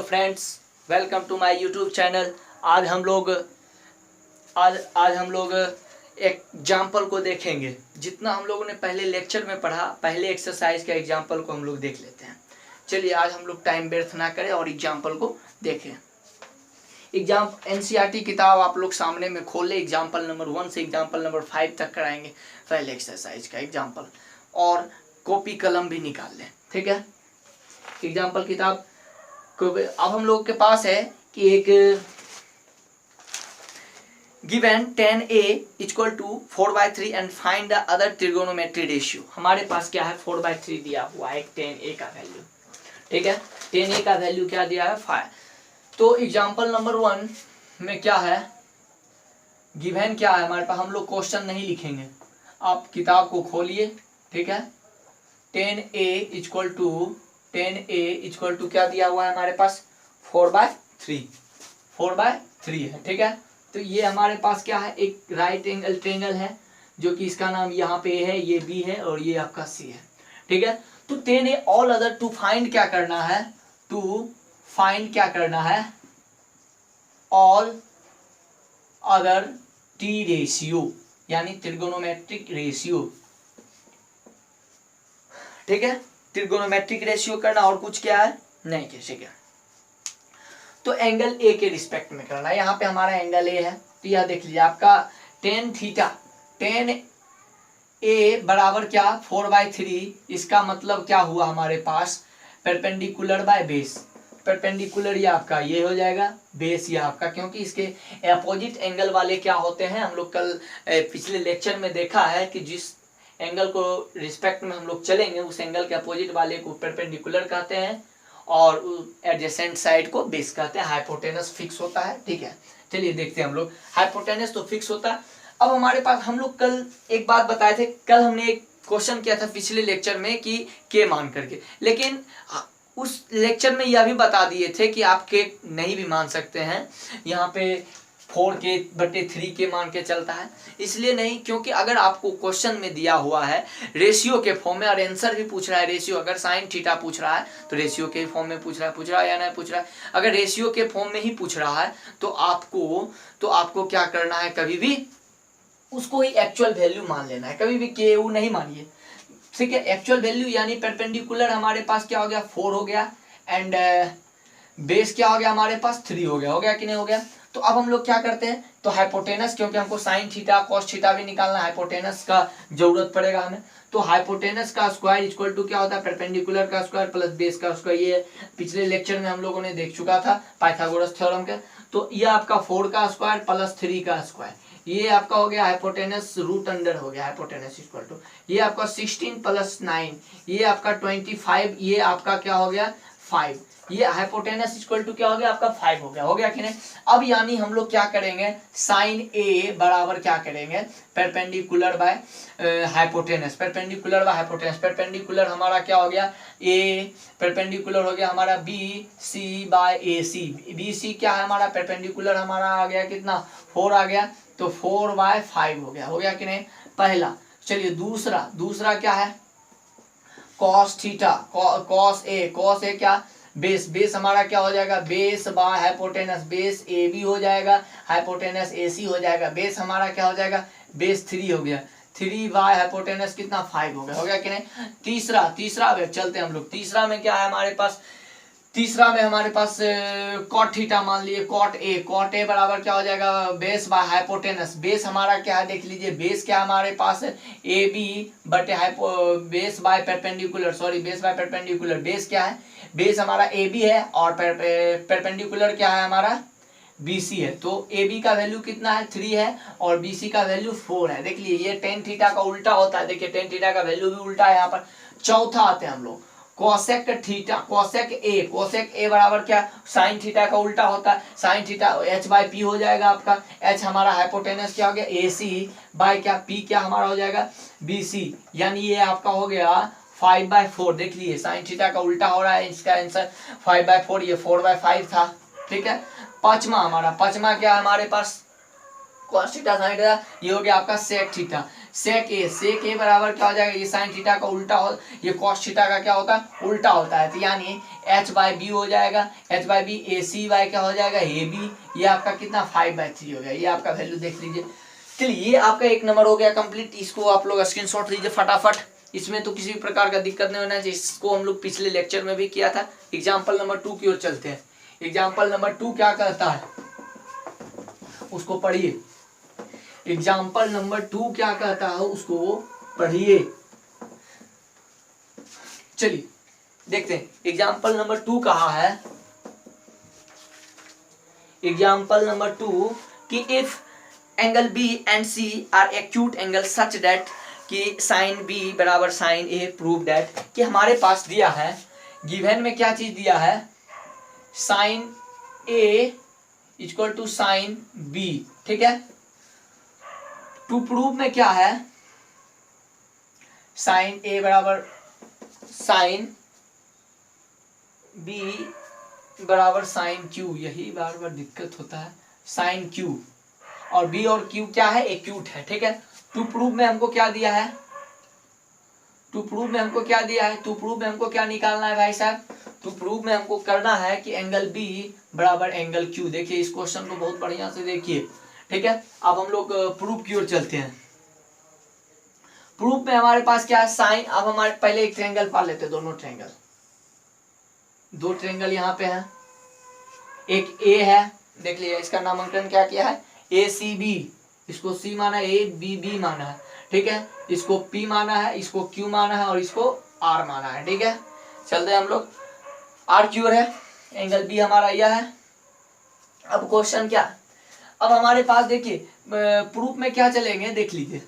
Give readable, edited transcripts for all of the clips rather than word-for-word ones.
Friends, welcome to my YouTube channel. आज हम लोग एग्जाम्पल को देखेंगे। जितना हम लोगों ने पहले लेक्चर में पढ़ा, पहले एक्सरसाइज का एग्जाम्पल को हम लोग देख लेते हैं। चलिए आज हम लोग टाइम व्यर्थ ना करें और एग्जाम्पल को देखें। एनसीईआरटी किताब आप लोग सामने में खोले, एग्जाम्पल नंबर 1 से एग्जाम्पल नंबर 5 तक कराएंगे पहले एक्सरसाइज का एग्जाम्पल, और कॉपी कलम भी निकाल लें। ठीक है, एग्जाम्पल किताब अब हम लोग के पास है कि एक given 10a equal to 4/3 and find the other trigonometry ratio. हमारे पास क्या है, 4/3 दिया हुआ है 10a का वैल्यू। ठीक है, 10a का वैल्यू क्या दिया है, 5। तो एग्जाम्पल नंबर 1 में क्या है, गिवन क्या है हमारे पास। हम लोग क्वेश्चन नहीं लिखेंगे, आप किताब को खोलिए। ठीक है, 10a इक्वल टू क्या दिया हुआ है हमारे पास, 4/3 है। ठीक है, तो ये हमारे पास क्या है, एक राइट एंगल ट्रायंगल है, जो कि इसका नाम यहाँ पे है, ये B है और ये आपका C है। ठीक है, तो 10a all other to find क्या करना है, ऑल अदर टी रेशियो यानी ट्रिगोनोमेट्रिक रेशियो। ठीक है, ट्रिगोनोमेट्रिक रेशियो करना, और कुछ क्या है नहीं किसी का। तो एंगल ए के रिस्पेक्ट में करना है। यहाँ पे हमारा एंगल ए है, तो यह देख लीजिए आपका tan ए बराबर क्या, 4/3। इसका मतलब क्या हुआ हमारे पास, परपेंडिकुलर बाय बेस। परपेंडिकुलर ये आपका ये हो जाएगा, बेस ये आपका, क्योंकि इसके अपोजिट एंगल वाले क्या होते हैं, हम लोग कल पिछले लेक्चर में देखा है कि जिस एंगल को रिस्पेक्ट में हम लोग चलेंगे उस एंगल के अपोजिट वाले को परपेंडिकुलर कहते हैं और एडजेसेंट साइड को बेस कहते हैं। हाइपोटेनस फिक्स होता है। ठीक है, चलिए देखते हैं हम लोग। हाइपोटेनस तो फिक्स होता है। अब हमारे पास हम लोग कल एक बात बताए थे, कल हमने एक क्वेश्चन किया था पिछले लेक्चर में कि के मान करके, लेकिन उस लेक्चर में यह भी बता दिए थे कि आप के नहीं भी मान सकते हैं। यहाँ पे 4k/3 के मान के चलता है, इसलिए नहीं, क्योंकि अगर आपको क्वेश्चन में दिया हुआ है रेशियो के फॉर्म में और आंसर भी पूछ रहा है रेशियो, अगर साइन थीटा पूछ रहा है तो रेशियो के फॉर्म में पूछ रहा है या नहीं पूछ रहा है। अगर रेशियो के फॉर्म में ही पूछ रहा है तो आपको क्या करना है, कभी भी उसको ही एक्चुअल वैल्यू मान लेना है, कभी भी के नहीं मानिए। ठीक है, एक्चुअल वैल्यू यानी परपेंडिकुलर हमारे पास क्या हो गया, 4 हो गया, एंड बेस क्या हो गया हमारे पास, 3 हो गया कि नहीं हो गया। तो अब हम लोग क्या करते हैं, तो हाइपोटेनस, क्योंकि हमको साइन थीटा कॉस थीटा भी निकालना, हाइपोटेनस का जरूरत पड़ेगा हमें। तो हाइपोटेनस का स्क्वायर इक्वल टू क्या होता है, परपेंडिकुलर का स्क्वायर प्लस बेस का स्क्वायर। ये पिछले लेक्चर में हम लोगों ने देख चुका था पाइथागोरस थ्योरम के। तो ये आपका 4 का स्क्वायर प्लस 3 का स्क्वायर, ये आपका हो गया हाइपोटेनस रूट अंडर हो गया हाइपोटेनस इक्वल टू, ये आपका 16 + 9, ये आपका 25, ये आपका क्या हो गया 5। ये हाइपोटेनस इक्वल टू क्या हो गया आपका 5 हो गया कि नहीं। अब यानी हम लोग क्या करेंगे, साइन ए बराबर क्या करेंगे, perpendicular by hypotenuse, perpendicular by hypotenuse. Perpendicular हमारा क्या हो गया, ए, परपेंडिकुलर हो गया हमारा B C by A C. B C क्या है हमारा, परपेंडिकुलर हमारा आ गया कितना, 4 आ गया, तो 4/5 हो गया कि नहीं पहला। चलिए दूसरा क्या है, कॉस थीटा, कॉस ए क्या, बेस हमारा क्या हो जाएगा, base by hypotenuse, base A B हो जाएगा, हाइपोटेनस ए सी हो जाएगा, बेस हमारा क्या हो जाएगा, बेस 3 हो गया, 3 बाय हाइपोटेनस कितना 5 हो गया कि नहीं। तीसरा चलते हैं हम लोग। तीसरा में क्या है हमारे पास, तीसरा में हमारे पास कॉट थीटा मान लिए, कॉट ए बराबर क्या हो जाएगा, बेस बाय हाइपोटेनस। बेस हमारा क्या है देख लीजिए, बेस क्या हमारे पास ए बी बटे बेस बाय परपेंडिकुलर। बेस क्या है, बेस हमारा ए बी है और परपेंडिकुलर क्या है हमारा बी सी है। तो ए बी का वैल्यू कितना है, 3 है, और बी सी का वैल्यू 4 है। देख लीजिए ये tan थीटा का उल्टा होता है, देखिए tan थीटा का वैल्यू भी उल्टा है यहाँ पर। चौथा आते हैं हम लोग, कोसेक ए बराबर क्या, साइन थीटा का उल्टा होता है, साइन थीटा h/p हो जाएगा आपका। h हमारा हाइपोटेनस क्या हो गया, AC बाय क्या, p क्या हमारा हो जाएगा BC, यानी ये आपका हो गया 5/4। देख लीजिए साइन थीटा का उल्टा हो रहा है, इसका आंसर 5/4, ये 4/5 था। ठीक है, पांचवा क्या है हमारे पास, cos थीटा साइन थीटा, ये हो गया आपका sec थीटा। सेक ए बराबर क्या हो जाएगा, ये साइन थीटा का उल्टा हो, ये कॉस थीटा का क्या होता है, उल्टा होता है। तो यानी h बाई बी हो जाएगा, h by B A C by क्या हो जाएगा, ए बी। ये आपका कितना 5/3 हो गया। ये आपका वैल्यू देख लीजिए। चलिए ये आपका एक नंबर हो गया कंप्लीट। इसको आप लोग स्क्रीनशॉट लीजिए फटाफट। इसमें तो किसी भी प्रकार का दिक्कत नहीं होना चाहिए। इसको हम लोग पिछले लेक्चर में भी किया था। एग्जाम्पल नंबर 2 की ओर चलते हैं। एग्जाम्पल नंबर 2 क्या कहता है, उसको पढ़िए। एग्जाम्पल नंबर 2 क्या कहता है, उसको पढ़िए। चलिए देखते हैं। एग्जाम्पल नंबर 2 कहा है, एग्जाम्पल नंबर 2 कि if angle B and C are acute angle such that कि साइन बी बराबर साइन ए, प्रूव दैट कि हमारे पास दिया है, गिवन में क्या चीज दिया है, sine A equal to sine B, ठीक है। टू प्रूव में क्या है, साइन ए बराबर साइन बी बराबर साइन क्यू, यही बार बार दिक्कत होता है, साइन क्यू, और बी और क्यू क्या है, एक्यूट है, ठीक है। टू प्रूव में हमको क्या दिया है, टू प्रूव में हमको क्या दिया है, टू प्रूव में हमको क्या निकालना है भाई साहब, टू प्रूव में हमको करना है कि एंगल बी बराबर एंगल क्यू। देखिए इस क्वेश्चन को बहुत बढ़िया से देखिए, ठीक है। अब हम लोग प्रूफ की ओर चलते हैं। प्रूफ में हमारे पास क्या है, साइन। अब हमारे पहले एक ट्रायंगल पा लेते हैं, दोनों ट्रायंगल, दो ट्रायंगल यहाँ पे है। एक ए है, देख लीजिए इसका नामांकन क्या किया है, ए सी बी, इसको सी माना है, ए बी बी माना है, ठीक है। इसको पी माना है, इसको क्यू माना है, और इसको आर माना है, ठीक है। चलते हैं हम लोग, आर क्यू है, एंगल बी हमारा यह है। अब क्वेश्चन क्या, अब हमारे पास देखिए प्रूफ में क्या चलेंगे, देख लीजिए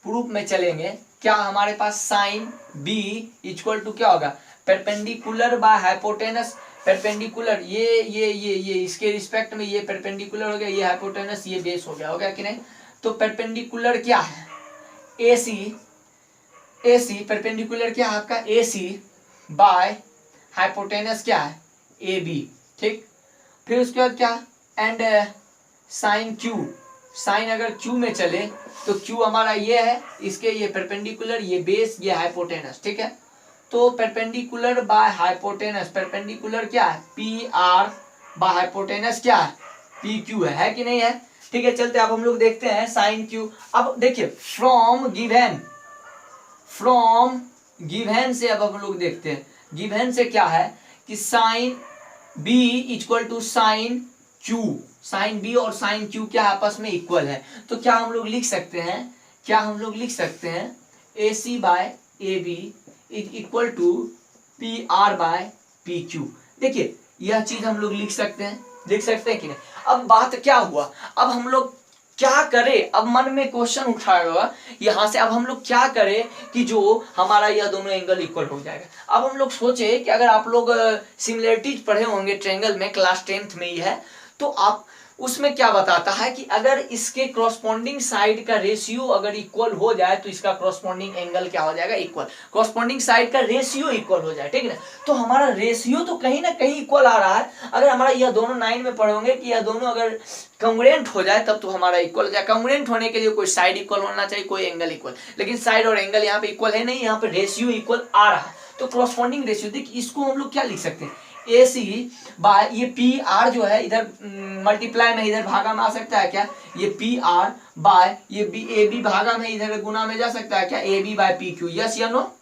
प्रूफ में चलेंगे क्या, हमारे पास साइन बी इक्वल टू क्या होगा, परपेंडिकुलर बाय हाइपोटेनस, परपेंडिकुलर ये इसके रिस्पेक्ट में ये परपेंडिकुलर हो गया, ये हाइपोटेनस, ये बेस हो गया कि नहीं। तो परपेंडिकुलर क्या है, ए सी परपेंडिकुलर क्या है आपका, ए सी बाय हाइपोटेनस क्या है, ए बी, ठीक। फिर उसके बाद क्या, एंड साइन क्यू, साइन अगर क्यू में चले तो क्यू हमारा ये है, इसके ये परपेंडिकुलर, ये बेस, ये हाइपोटेनस, ठीक है। तो परपेंडिकुलर बाय हाइपोटेनस, परपेंडिकुलर क्या है, पी आर, बाय हाइपोटेनस क्या है, पी क्यू है कि नहीं है, ठीक है। चलते अब हम लोग देखते हैं साइन क्यू। अब देखिए फ्रॉम गिवन से अब हम लोग देखते हैं, गिवन से क्या है कि sine B equal to sine Q, sine B और साइन क्यू क्या आपस में इक्वल है। तो क्या हम लोग लिख सकते हैं, A C by A B is equal to P R by P Q. देखिए यह चीज हम लोग लिख सकते हैं कि नहीं। अब बात क्या हुआ, अब हम लोग क्या करें, अब मन में क्वेश्चन उठाएगा यहाँ से, अब हम लोग क्या करें कि जो हमारा यह दोनों एंगल इक्वल हो जाएगा। अब हम लोग सोचे कि अगर आप लोग सिमिलरिटीज पढ़े होंगे ट्रायंगल में, क्लास 10th में ही है, तो आप उसमें क्या बताता है कि अगर इसके कॉरस्पॉन्डिंग साइड का रेशियो अगर इक्वल हो जाए तो इसका कॉरस्पॉन्डिंग एंगल क्या हो जाएगा, इक्वल, कॉरस्पॉन्डिंग साइड का रेशियो इक्वल हो जाए, ठीक है ना। तो हमारा रेशियो तो कहीं ना कहीं इक्वल आ रहा है। अगर हमारा यह दोनों 9 में पढ़े होंगे कि यह दोनों अगर कॉन्ग्रुएंट हो जाए तब तो हमारा इक्वल हो जाए। कॉन्ग्रुएंट होने के लिए कोई साइड इक्वल होना चाहिए, कोई एंगल इक्वल, लेकिन साइड और एंगल यहाँ पे इक्वल है नहीं, यहाँ पे रेशियो इक्वल आ रहा है। तो कॉरस्पॉन्डिंग रेशियो, देखिए इसको हम लोग क्या लिख सकते हैं, ए सी बाय ये पी आर जो है इधर मल्टीप्लाई में इधर भागा में आ सकता है क्या, ये पी आर बाय ये बी, ए बी भागा में इधर गुना में जा सकता है क्या, A B by P Q, yes या नो।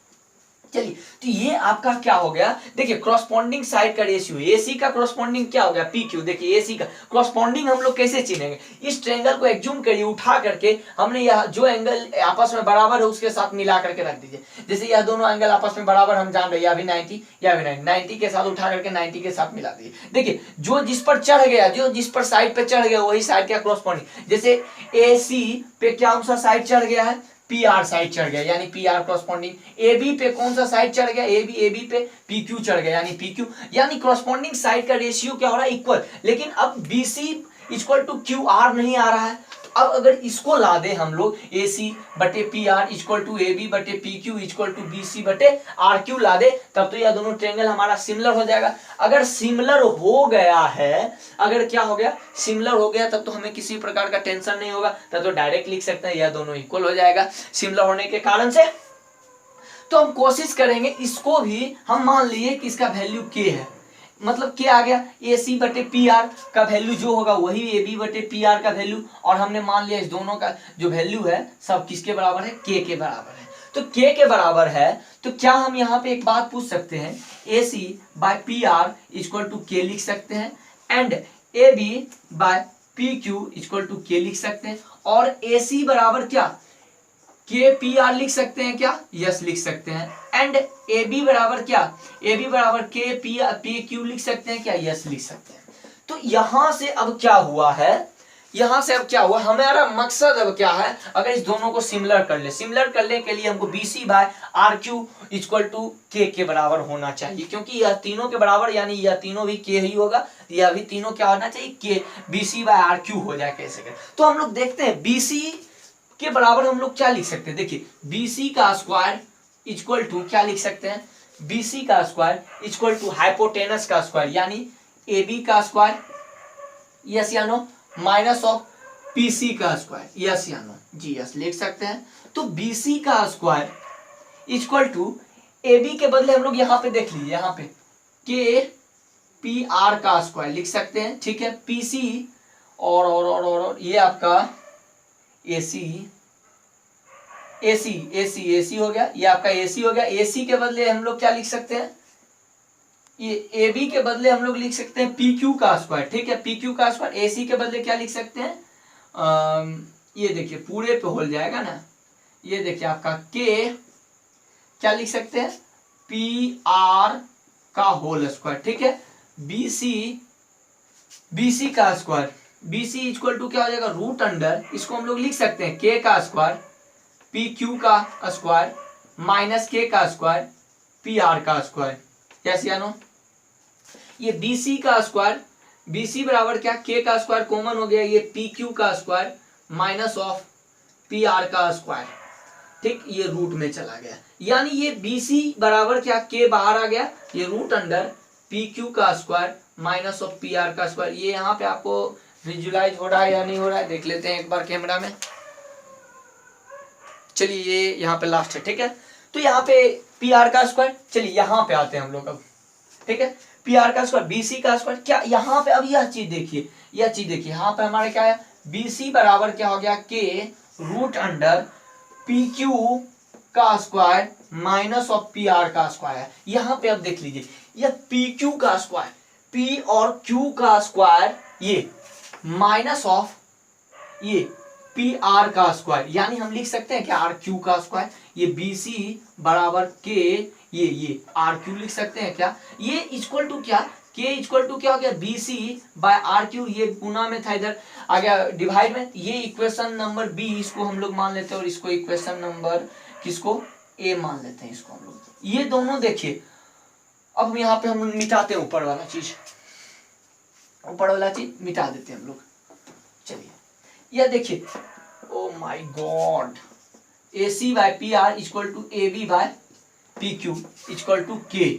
चलिए तो ये आपका क्या हो गया, देखिए क्रॉसपॉन्डिंग साइड का रेशियो, एसी का क्रॉसपॉन्डिंग क्या हो गया, पी क्यू। देखिए एसी का क्रॉसपॉन्डिंग हम लोग कैसे चिनेंगे, इस ट्रायंगल को एक्जूम करिए, उठा करके हमने यह जो एंगल आपस में बराबर है उसके साथ मिला करके रख दीजिए। जैसे यह दोनों एंगल आपस में बराबर हम जान रहे हैं, या भी 90 या भी 90 के साथ उठा करके 90 के साथ मिला दीजिए। देखिए जो जिस पर चढ़ गया, जो जिस पर साइड पे चढ़ गया वही साइड का क्रॉसपॉन्डिंग। जैसे ए सी पे क्या सा साइड चढ़ गया है, पी आर साइड चढ़ गया, यानी P R corresponding. A B पे कौन सा साइड चढ़ गया, ए बी पे पी क्यू चढ़ गया, यानी पी क्यू, यानी क्रॉसपॉन्डिंग साइड का रेशियो क्या हो रहा है, इक्वल। लेकिन अब B C equal to Q R नहीं आ रहा है, अब अगर इसको ला दे हम लोग ए सी बटे P R equal to A B बटे P Q equal to B C बटे आर क्यू ला दे, तब तो यह दोनों ट्रायंगल हमारा सिमिलर हो जाएगा। अगर सिमिलर हो गया है, अगर क्या हो गया, सिमिलर हो गया, तब तो हमें किसी प्रकार का टेंशन नहीं होगा, तब तो डायरेक्ट लिख सकते हैं यह दोनों इक्वल हो जाएगा सिमिलर होने के कारण से। तो हम कोशिश करेंगे इसको भी, हम मान लिए कि इसका वैल्यू के है, मतलब क्या आ गया, ए सी बटे पी आर का वैल्यू जो होगा वही ए बी बटे पी आर का वैल्यू, और हमने मान लिया इस दोनों का जो वैल्यू है सब किसके बराबर है, के बराबर है। तो के बराबर है तो क्या हम यहाँ पे एक बात पूछ सकते हैं, A C by P R equal to K लिख सकते हैं, and A B by P Q equal to K लिख सकते हैं, और ए सी बराबर क्या, के पी आर लिख सकते हैं क्या, यस लिख सकते हैं, एंड ए बी बराबर क्या, ए बी बराबर के पी क्यू लिख सकते हैं क्या, यस लिख सकते हैं। तो यहां से अब क्या हुआ है, यहां से अब क्या हुआ, हमारा मकसद अब क्या है, अगर इस दोनों को सिमिलर कर ले, सिमिलर करने के लिए हमको B C by R Q equal to के बराबर होना चाहिए, क्योंकि यह तीनों के बराबर यानी यह तीनों भी के ही होगा, यह भी तीनों क्या होना चाहिए, के B C by R Q हो जाए कैसे कर। तो हम लोग देखते हैं बी सी के बराबर हम लोग क्या लिख सकते हैं, देखिए BC का स्क्वायर इक्वल टू क्या लिख सकते हैं, BC का स्क्वायर इक्वल टू हाइपोटेनस का स्क्वायर यानी AB का स्क्वायर, यस या नो, माइनस ऑफ PC का स्क्वायर, यस या नो, जी यस लिख सकते हैं। तो BC का स्क्वायर इक्वल टू AB के बदले हम लोग यहाँ पे देख लीजिए, यहाँ पे KPR का स्क्वायर लिख सकते हैं, ठीक है, PC और ये आपका AC हो गया, ये आपका AC हो गया। AC के बदले हम लोग क्या लिख सकते हैं, ये AB के बदले हम लोग लिख सकते हैं PQ का स्क्वायर, ठीक है, PQ का स्क्वायर। AC के बदले क्या लिख सकते हैं, ये देखिए पूरे पे हो जाएगा ना, ये देखिए आपका K क्या लिख सकते हैं, PR का होल स्क्वायर, ठीक है, BC का स्क्वायर, BC इक्वल टू क्या हो जाएगा, रूट अंडर, इसको हम लोग लिख सकते हैं K का स्क्वायर PQ का स्क्वायर माइनस K का स्क्वायर PR का स्क्वायर, यस या नो। ये BC का स्क्वायर, BC बराबर क्या, K का स्क्वायर कॉमन हो गया, ये PQ का स्क्वायर माइनस ऑफ PR का स्क्वायर, ठीक, ये रूट में चला गया, यानी ये BC बराबर क्या, K बाहर आ गया, ये रूट अंडर PQ का स्क्वायर माइनस ऑफ PR का स्क्वायर। ये यहाँ पे आपको विजुलाइज हो रहा है या नहीं हो रहा है, देख लेते हैं एक बार कैमरा में। चलिए ये यहाँ पे लास्ट है, ठीक है, तो यहाँ पे PR का स्क्वायर, चलिए यहाँ पे आते हैं हम लोग अब, ठीक है, PR का स्क्वायर BC का स्क्वायर, क्या यहाँ पे अब यह चीज देखिए, यह चीज देखिए, यहाँ पे हमारा क्या है, BC बराबर क्या हो गया, K रूट अंडर PQ का स्क्वायर माइनस ऑफ PR का स्क्वायर। यहाँ पे अब देख लीजिए, यह PQ का स्क्वायर, P और Q का स्क्वायर, ये माइनस ऑफ ये PR का स्क्वायर, यानी हम लिख सकते हैं क्या, RQ का स्क्वायर, ये BC बराबर K, ये RQ लिख सकते हैं क्या, ये इक्वल टू क्या, K इक्वल टू क्या हो गया, BC बाय RQ, ये गुना में था, इधर आ गया डिवाइड में, ये इक्वेशन नंबर B इसको हम लोग मान लेते हैं, और इसको इक्वेशन नंबर किसको, A मान लेते हैं इसको हम लोग। ये दोनों देखिए, अब यहाँ पे हम मिटाते हैं ऊपर वाला चीज, ऊपर वाला चीज मिटा देते हैं हम लोग। चलिए यह देखिए, oh my god, AC by PR equal to AB by PQ equal to K,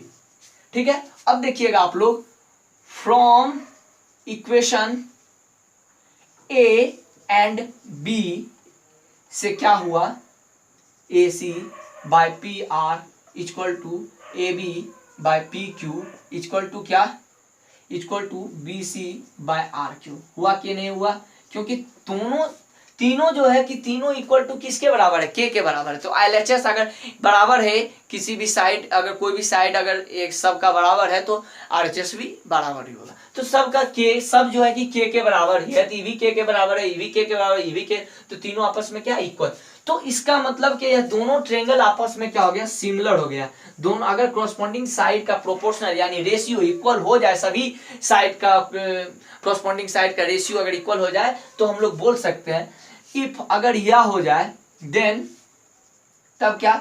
ठीक है। अब देखिएगा आप लोग, from equation A and B से क्या हुआ, AC by PR equal to AB by PQ equal to क्या, equal to BC by RQ, हुआ कि नहीं हुआ, क्योंकि तीनों जो है कि तीनों इक्वल टू किसके बराबर है, K के बराबर है। तो LHS अगर बराबर है किसी भी साइड, अगर कोई भी साइड अगर एक सब का बराबर है तो RHS भी बराबर ही होगा। तो सब का K, सब जो है कि K के बराबर है, तो EV K के बराबर है, EV K के बराबर है, EV K, तो तीनों आपस में क्या, इक्वल। तो इसका मतलब कि यह दोनों ट्रायंगल आपस में क्या हो गया, सिमिलर हो गया। दोनों अगर कॉरस्पॉन्डिंग साइड का प्रोपोर्शनल यानी रेशियो इक्वल हो जाए, सभी साइड का कॉरस्पॉन्डिंग साइड का रेशियो अगर इक्वल हो जाए, तो हम लोग बोल सकते हैं, इफ अगर यह हो जाए देन तब क्या,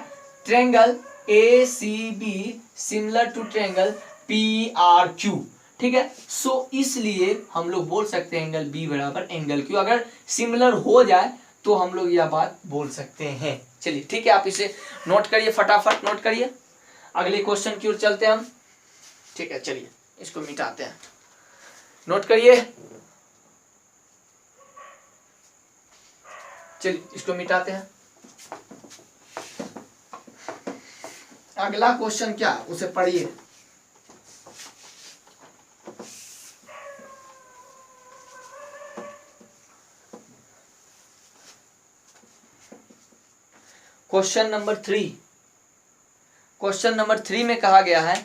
triangle ACB similar to triangle PRQ, ठीक है। सो इसलिए हम लोग बोल सकते हैं एंगल बी बराबर एंगल क्यू। अगर सिमिलर हो जाए तो हम लोग यह बात बोल सकते हैं। चलिए ठीक है, आप इसे नोट करिए, फटाफट नोट करिए, अगले क्वेश्चन की ओर चलते हैं हम। ठीक है, चलिए इसको मिटाते हैं, नोट करिए, चलिए इसको मिटाते हैं। अगला क्वेश्चन क्या उसे पढ़िए। क्वेश्चन नंबर 3, क्वेश्चन नंबर 3 में कहा गया है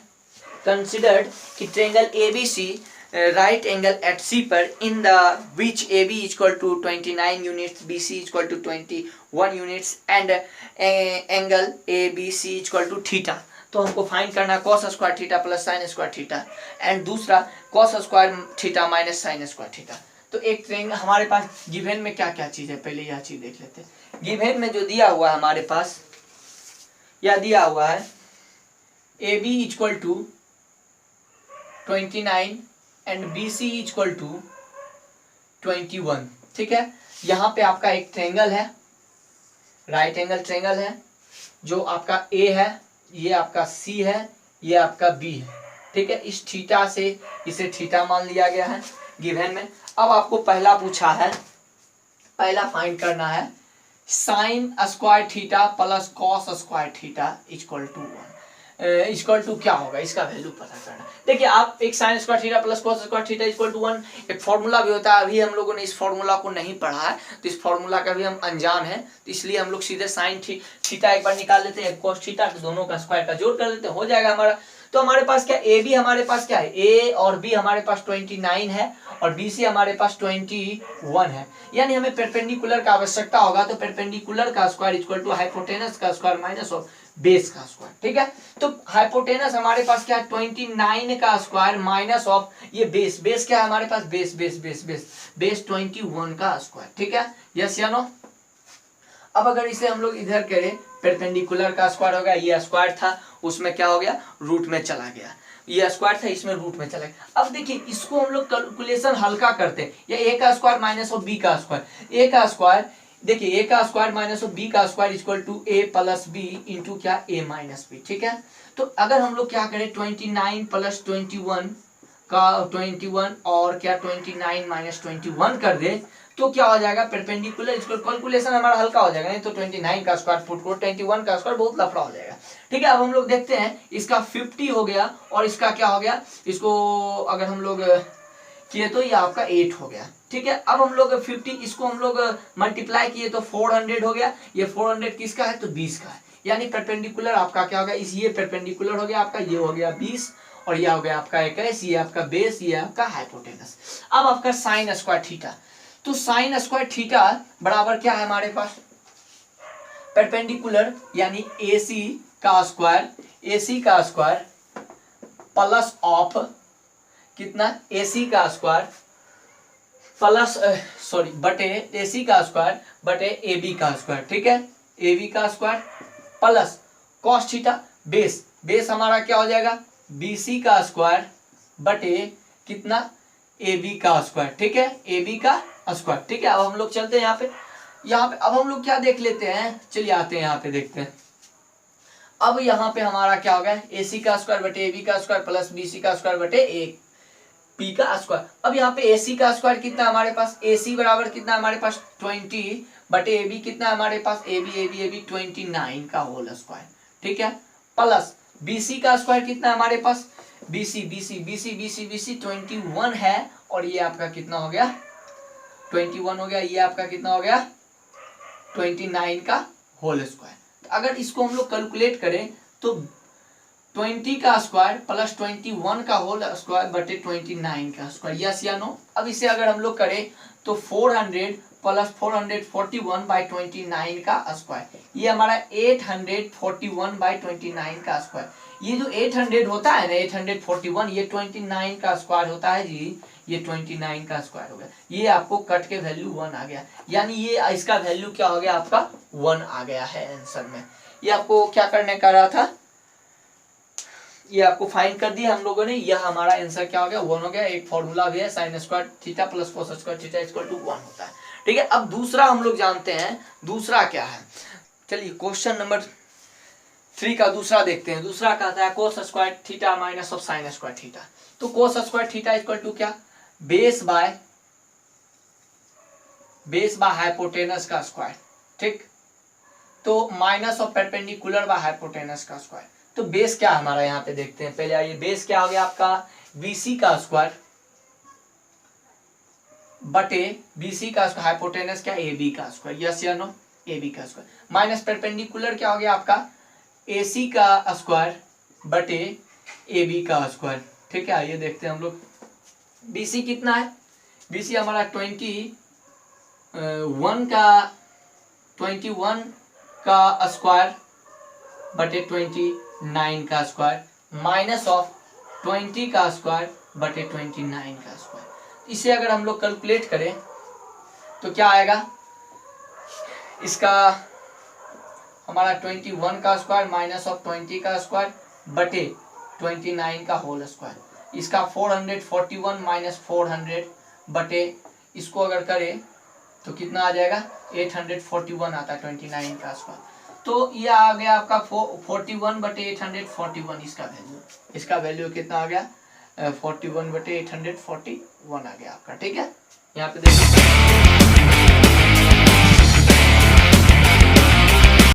कंसिडर्ड कि triangle ABC right angle at C पर in the which A B equal to 29 units, B C equal to 21 units and angle A B C equal to theta. तो हमको find करना है cos square theta plus sine square theta and दूसरा cos square theta minus sine square theta. तो एक triangle हमारे पास given में क्या क्या चीज है, पहले यह चीज देख लेते हैं। गिवन में जो दिया हुआ है हमारे पास, यह दिया हुआ है A B equal to 29 and B C equal to 21। ठीक है, यहाँ पे आपका एक ट्रायंगल है, राइट एंगल ट्रायंगल है, जो आपका ए है, ये आपका सी है, ये आपका बी है। ठीक है, इस थीटा से इसे थीटा मान लिया गया है गिवन में। अब आपको पहला पूछा है, पहला फाइंड करना है sine square theta plus cos square theta equal to 1, equal to क्या होगा, इसका वैल्यू पता करना। देखिए आप एक sine square theta plus cos square theta equal to 1 एक फॉर्मूला भी होता है। अभी हम लोगों ने इस फॉर्मूला को नहीं पढ़ा है, तो इस फॉर्मूला का भी हम अनजान है, तो इसलिए हम लोग सीधे साइन थीटा एक बार निकाल लेते हैं, कॉस थीटा, तो दोनों का स्क्वायर का जोड़ कर देते हैं, हो जाएगा हमारा। तो हमारे पास क्या ए बी, हमारे पास क्या है, ए और बी हमारे पास 29 है और बी सी हमारे पास 21 है, यानी हमें परपेंडिकुलर का आवश्यकता होगा। तो परपेंडिकुलर का स्क्वायर इक्वल टू हाइपोटेनस का स्क्वायर माइनस ऑफ बेस का स्क्वायर। ठीक है, तो हाइपोटेनस हमारे पास क्या है 29 का स्क्वायर माइनस ऑफ ये बेस, बेस क्या है हमारे पास, base base base base base 21 का स्क्वायर। ठीक है, यस या नो। अब अगर इसे हम लोग इधर करें, परपेंडिकुलर का स्क्वायर होगा, ये स्क्वायर था उसमें क्या हो गया, रूट में चला गया, ये स्क्वायर था इसमें रूट में चला गया। अब देखिए इसको हम लोग कैलकुलेशन हल्का करते हैं, या ए का स्क्वायर माइनस ऑफ बी का स्क्वायर, ए का स्क्वायर, देखिए ए का स्क्वायर माइनस ऑफ बी का square equal to A plus B into क्या, ए माइनस बी। ठीक है, तो अगर हम लोग क्या करें 29 प्लस 21 का 21 और क्या 29 माइनस 21 कर दे तो क्या हो जाएगा, परपेंडिकुलर, इसको कैलकुलेशन हमारा हल्का हो जाएगा, नहीं तो 29 का स्क्वायर फुट को 21 का स्क्वायर बहुत लफड़ा हो जाएगा। ठीक है, अब हम लोग देखते हैं इसका 50 हो गया और इसका क्या हो गया, इसको अगर हम लोग किए तो ये आपका 8 हो गया। ठीक है, अब हम लोग 50 इसको हम लोग मल्टीप्लाई किए तो 400 हो गया, ये 400 किसका है, तो 20 का है, यानी परपेंडिकुलर आपका क्या होगा, इस ये परपेंडिकुलर हो गया आपका, ये हो गया 20 और ये हो गया आपका 21, ये आपका बेस, ये आपका हाइपोटेनस। अब आपका साइन स्क्वायर थीटा, तो साइन स्क्वायर थीटा बराबर क्या है हमारे पास, परपेंडिकुलर यानी AC का स्क्वायर, AC का स्क्वायर प्लस ऑफ कितना, AC का स्क्वायर प्लस सॉरी बटे AC का स्क्वायर बटे AB का स्क्वायर। ठीक है, AB का square plus cos theta, base, base हमारा क्या हो जाएगा, BC का स्क्वायर बटे कितना, AB का स्क्वायर। ठीक है, AB का स्क्वायर। ठीक है, अब हम लोग चलते हैं यहाँ पे अब हम लोग क्या देख लेते हैं, चलिए आते हैं यहाँ पे देखते हैं। अब यहाँ पे हमारा क्या हो गया, AC का स्क्वायर बटे AB का स्क्वायर प्लस BC का स्क्वायर बटे AB का स्क्वायर। अब यहाँ पे AC का स्क्वायर कितना हमारे पास, AC बराबर कितना हमारे पास 20 बटे AB कितना हमारे पास, AB 29 का होल स्क्वायर। ठीक है, प्लस BC का स्क्वायर कितना हमारे पास, BC 21 है और ये आपका कितना हो गया, 21 हो गया, ये आपका कितना हो गया 29 का होल स्क्वायर। अगर इसको हम लोग कैलकुलेट करें तो 20 का स्क्वायर प्लस 21 का होल स्क्वायर बटे 29 का स्क्वायर, यस या नो। अब इसे अगर हम लोग करें तो 400 प्लस 441 बाई 29 का स्क्वायर, ये हमारा 841 बाई 29 का स्क्वायर। ये जो 800 होता है ना 841, ये 29 का स्क्वायर होता है जी, ये 29 का स्क्वायर हो गया, ये आपको कट के वैल्यू 1 आ गया, यानी ये इसका वैल्यू क्या हो गया आपका 1 आ गया है आंसर में। ये आपको क्या करने का रहा था, ये आपको फाइंड कर दिया हम लोगों ने। यह हमारा आंसर क्या हो गया, 1 हो गया। एक फॉर्मूला भी है sin square theta plus cos square theta equal to 1 होता है। ठीक है, अब दूसरा हम लोग जानते हैं, दूसरा क्या है। चलिए क्वेश्चन नंबर 3 का दूसरा देखते हैं। दूसरा कहता है cos square theta minus of sin square theta. तो cos square theta equal to क्या, बेस बाय हाइपोटेनस का स्क्वायर। ठीक, तो minus of perpendicular by hypotenuse का स्क्वायर। तो बेस क्या हमारा यहाँ पे देखते हैं। पहले आइए, बेस क्या हो गया आपका, बीसी का स्क्वायर बटे बीसी का स्क्वायर, हाइपोटेनस क्या, एबी का स्क्वायर, यस या नो, एबी का स्क्वायर, माइनस परपेंडिकुलर क्या हो गया आपका, एसी का स्क्वायर बटे एबी का स्क्वायर। ठीक है, ये देखते हैं हम लोग। बीसी कितना है, बीसी हमारा 21 का स्क्वायर बटे 29 का स्क्वायर माइनस ऑफ 20 का स्क्वायर बटे 29 का स्क्वायर। इसे अगर हम लोग कैलकुलेट करें तो क्या आएगा, इसका हमारा 21 का स्क्वायर माइनस ऑफ 20 का स्क्वायर बटे 29 का होल स्क्वायर। इसका 441 माइनस 400 बटे, इसको अगर करें तो कितना आ जाएगा, 841 आता है 29 का स्क्वायर। तो ये आ गया आपका 41 बटे 841, इसका वैल्यू कितना आ गया, 41 बटे 841 आ गया आपका। ठीक है, यहाँ पे देखिए